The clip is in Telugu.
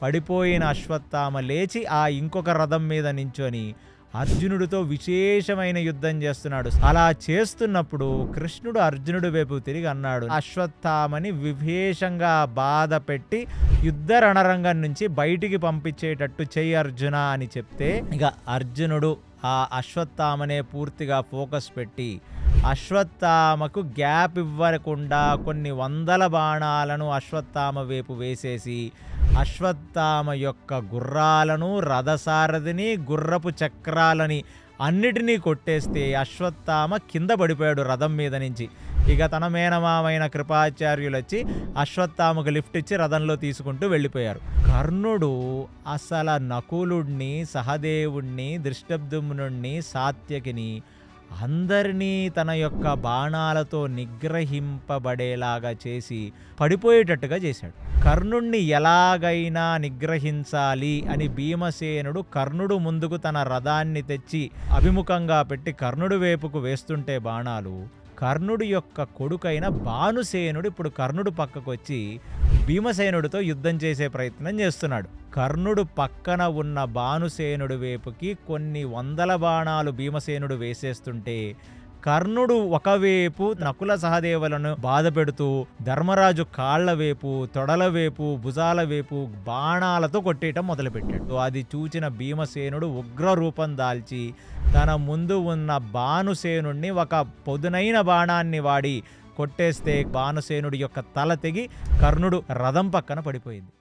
పడిపోయిన అశ్వత్థామ లేచి ఆ ఇంకొక రథం మీద నించొని అర్జునుడితో విశేషమైన యుద్ధం చేస్తున్నాడు. అలా చేస్తున్నప్పుడు కృష్ణుడు అర్జునుడి వైపు తిరిగి అన్నాడు, అశ్వత్థామని విశేషంగా బాధ పెట్టి యుద్ధ రణరంగం నుంచి బయటికి పంపించేటట్టు చెయ్యి అర్జున అని చెప్తే, ఇక అర్జునుడు ఆ అశ్వత్థామనే పూర్తిగా ఫోకస్ పెట్టి అశ్వత్థామకు గ్యాప్ ఇవ్వకుండా కొన్ని వందల బాణాలను అశ్వత్థామ వైపు వేసేసి అశ్వత్థామ యొక్క గుర్రాలను, రథసారథిని, గుర్రపు చక్రాలని అన్నిటినీ కొట్టేస్తే అశ్వత్థామ కింద పడిపోయాడు రథం మీద నుంచి. ఇక తన మేనమామైన కృపాచార్యులు వచ్చి అశ్వత్థామకు లిఫ్ట్ ఇచ్చి రథంలో తీసుకుంటూ వెళ్ళిపోయారు. కర్ణుడు అసలు నకులుడిని, సహదేవుణ్ణి, దృష్టద్యుమ్నుణ్ణి, సాత్యకిని అందరినీ తన యొక్క బాణాలతో నిగ్రహింపబడేలాగా చేసి పడిపోయేటట్టుగా చేశాడు. కర్ణుణ్ణి ఎలాగైనా నిగ్రహించాలి అని భీమసేనుడు కర్ణుడు ముందుకు తన రథాన్ని తెచ్చి అభిముఖంగా పెట్టి కర్ణుడి వైపుకు వేస్తుంటే బాణాలు, కర్ణుడి యొక్క కొడుకైన భానుసేనుడు ఇప్పుడు కర్ణుడు పక్కకు వచ్చి భీమసేనుడితో యుద్ధం చేసే ప్రయత్నం చేస్తున్నాడు. కర్ణుడు పక్కన ఉన్న భానుసేనుడి వైపుకి కొన్ని వందల బాణాలు భీమసేనుడు వేసేస్తుంటే కర్ణుడు ఒకవైపు నకుల సహదేవులను బాధ పెడుతూ ధర్మరాజు కాళ్ల వైపు, తొడల వైపు, భుజాల వైపు బాణాలతో కొట్టేయటం మొదలుపెట్టాడు. అది చూచిన భీమసేనుడు ఉగ్ర రూపం దాల్చి తన ముందు ఉన్న భానుసేనుడిని ఒక పొదునైన బాణాన్ని వాడి కొట్టేస్తే భానుసేనుడి యొక్క తల తెగి కర్ణుడు రథం పక్కన పడిపోయింది.